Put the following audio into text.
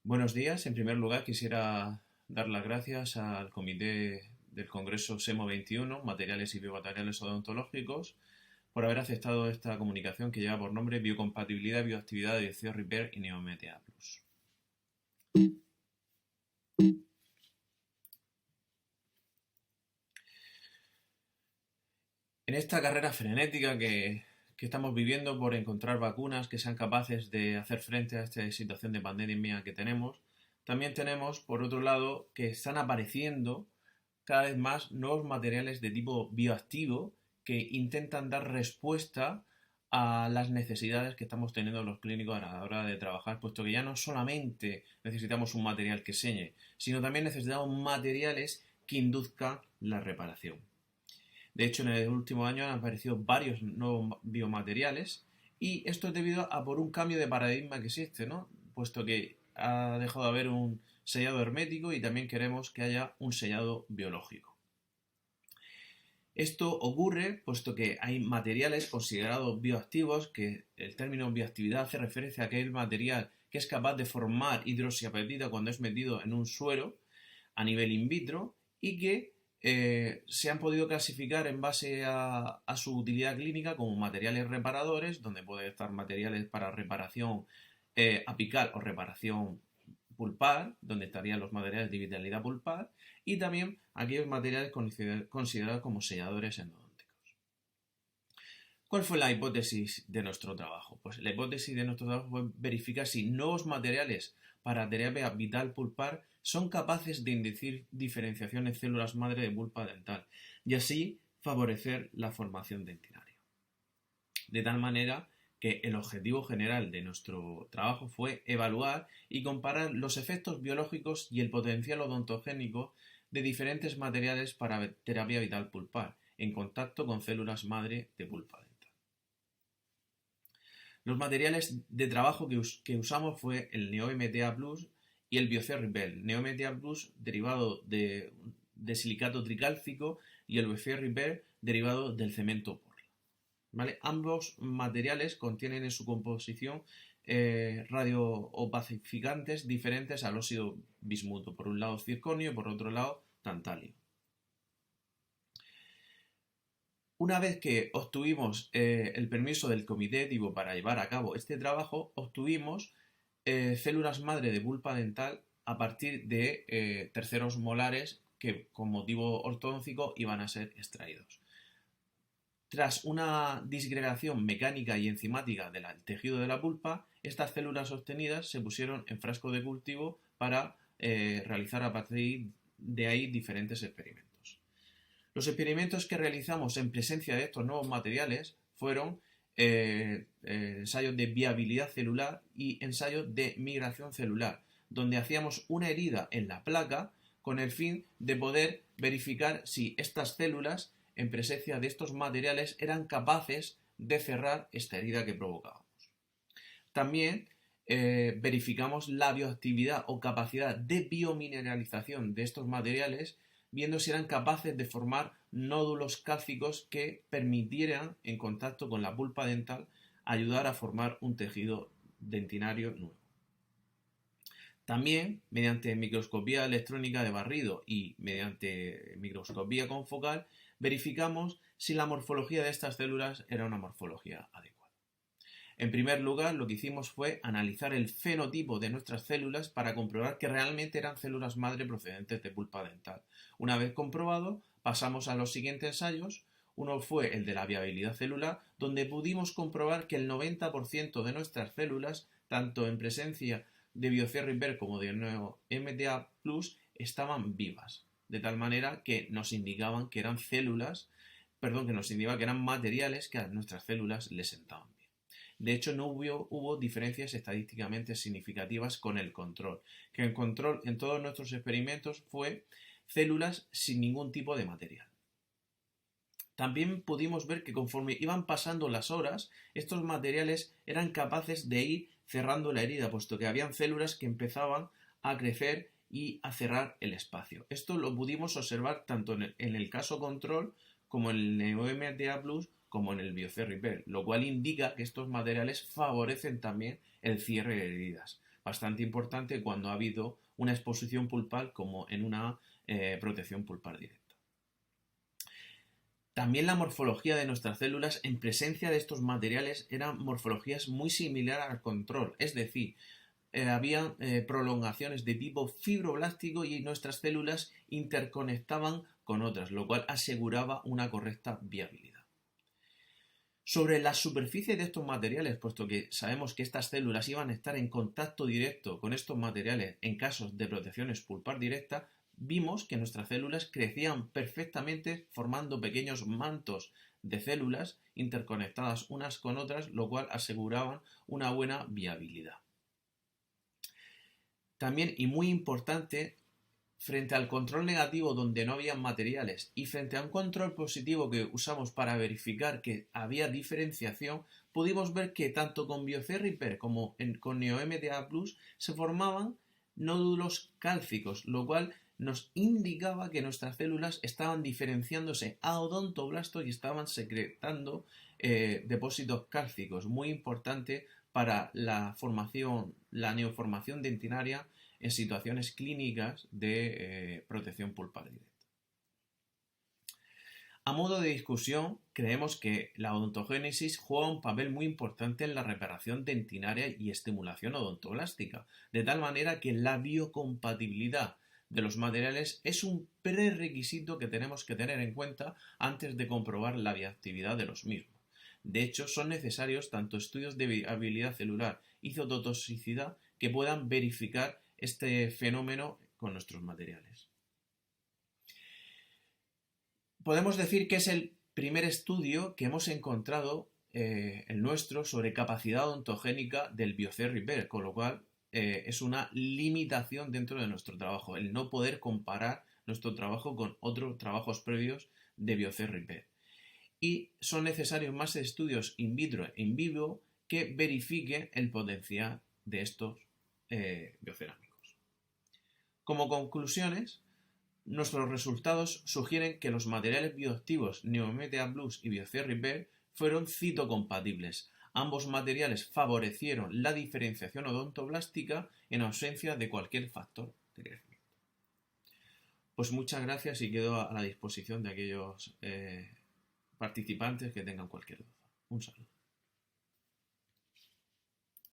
Buenos días. En primer lugar, quisiera dar las gracias al Comité del Congreso SEMO 21, Materiales y Biomateriales Odontológicos, por haber aceptado esta comunicación que lleva por nombre Biocompatibilidad y Bioactividad de Biocio Repair y NeoMTA Plus. En esta carrera frenética que estamos viviendo por encontrar vacunas que sean capaces de hacer frente a esta situación de pandemia que tenemos, también tenemos, por otro lado, que están apareciendo cada vez más nuevos materiales de tipo bioactivo que intentan dar respuesta a las necesidades que estamos teniendo los clínicos a la hora de trabajar, puesto que ya no solamente necesitamos un material que señe, sino también necesitamos materiales que induzcan la reparación. De hecho, en el último año han aparecido varios nuevos biomateriales y esto es debido a por un cambio de paradigma que existe, ¿no? Puesto que ha dejado de haber un sellado hermético y también queremos que haya un sellado biológico. Esto ocurre puesto que hay materiales considerados bioactivos, que el término bioactividad hace referencia a aquel material que es capaz de formar hidroxiapatita cuando es metido en un suero a nivel in vitro y que se han podido clasificar en base a su utilidad clínica como materiales reparadores, donde pueden estar materiales para reparación apical o reparación pulpar, donde estarían los materiales de vitalidad pulpar, y también aquellos materiales considerados como selladores endodónticos. ¿Cuál fue la hipótesis de nuestro trabajo? Pues la hipótesis de nuestro trabajo fue verificar si nuevos materiales para terapia vital pulpar son capaces de inducir diferenciación en células madre de pulpa dental y así favorecer la formación dentinaria. De tal manera que el objetivo general de nuestro trabajo fue evaluar y comparar los efectos biológicos y el potencial odontogénico de diferentes materiales para terapia vital pulpar en contacto con células madre de pulpa dental. Los materiales de trabajo que usamos fue el NeoMTA Plus y el Biocer Repair. NeoMTA Plus derivado de silicato tricálcico y el Biocer Repair derivado del cemento Portland. ¿Vale? Ambos materiales contienen en su composición radioopacificantes diferentes al óxido bismuto. Por un lado circonio y por otro lado tantalio. Una vez que obtuvimos el permiso del comité ético para llevar a cabo este trabajo, obtuvimos células madre de pulpa dental a partir de terceros molares que con motivo ortodóntico iban a ser extraídos. Tras una disgregación mecánica y enzimática del tejido de la pulpa, estas células obtenidas se pusieron en frasco de cultivo para realizar a partir de ahí diferentes experimentos. Los experimentos que realizamos en presencia de estos nuevos materiales fueron ensayos de viabilidad celular y ensayos de migración celular, donde hacíamos una herida en la placa con el fin de poder verificar si estas células en presencia de estos materiales eran capaces de cerrar esta herida que provocábamos. También verificamos la bioactividad o capacidad de biomineralización de estos materiales, viendo si eran capaces de formar nódulos cálcicos que permitieran, en contacto con la pulpa dental, ayudar a formar un tejido dentinario nuevo. También, mediante microscopía electrónica de barrido y mediante microscopía confocal, verificamos si la morfología de estas células era una morfología adecuada. En primer lugar, lo que hicimos fue analizar el fenotipo de nuestras células para comprobar que realmente eran células madre procedentes de pulpa dental. Una vez comprobado, pasamos a los siguientes ensayos. Uno fue el de la viabilidad celular, donde pudimos comprobar que el 90% de nuestras células, tanto en presencia de Biocer Repair como de NeoMTA Plus, estaban vivas, de tal manera que nos indicaban que eran materiales que a nuestras células les sentaban bien. De hecho, no hubo diferencias estadísticamente significativas con el control, que el control en todos nuestros experimentos fue células sin ningún tipo de material. También pudimos ver que conforme iban pasando las horas, estos materiales eran capaces de ir cerrando la herida, puesto que habían células que empezaban a crecer y a cerrar el espacio. Esto lo pudimos observar tanto en el caso control como en el NeoMTA Plus como en el Biocer Repair, lo cual indica que estos materiales favorecen también el cierre de heridas. bastante importante cuando ha habido una exposición pulpar como en una protección pulpar directa. También la morfología de nuestras células en presencia de estos materiales eran morfologías muy similares al control, es decir, había prolongaciones de tipo fibroblástico y nuestras células interconectaban con otras, lo cual aseguraba una correcta viabilidad. Sobre la superficie de estos materiales, puesto que sabemos que estas células iban a estar en contacto directo con estos materiales en casos de protecciones pulpar directa, vimos que nuestras células crecían perfectamente formando pequeños mantos de células interconectadas unas con otras, lo cual aseguraba una buena viabilidad. También, y muy importante, frente al control negativo donde no había materiales y frente a un control positivo que usamos para verificar que había diferenciación, pudimos ver que tanto con Biocerriper como con NeoMDA Plus se formaban nódulos cálcicos, lo cual nos indicaba que nuestras células estaban diferenciándose a odontoblastos y estaban secretando depósitos cálcicos, muy importante para la neoformación dentinaria en situaciones clínicas de protección pulpar directa. A modo de discusión, creemos que la odontogénesis juega un papel muy importante en la reparación dentinaria y estimulación odontoblástica, de tal manera que la biocompatibilidad de los materiales es un prerequisito que tenemos que tener en cuenta antes de comprobar la viabilidad de los mismos. De hecho, son necesarios tanto estudios de viabilidad celular y citotoxicidad que puedan verificar este fenómeno con nuestros materiales. Podemos decir que es el primer estudio que hemos encontrado, el nuestro, sobre capacidad odontogénica del Biocerriper, con lo cual es una limitación dentro de nuestro trabajo, el no poder comparar nuestro trabajo con otros trabajos previos de Biocerriper. Y son necesarios más estudios in vitro e in vivo que verifiquen el potencial de estos biocerámicos. Como conclusiones, nuestros resultados sugieren que los materiales bioactivos NeoMDA Plus y Biocerriper fueron citocompatibles. Ambos materiales favorecieron la diferenciación odontoblástica en ausencia de cualquier factor de crecimiento. Pues muchas gracias y quedo a la disposición de aquellos participantes que tengan cualquier duda. Un saludo.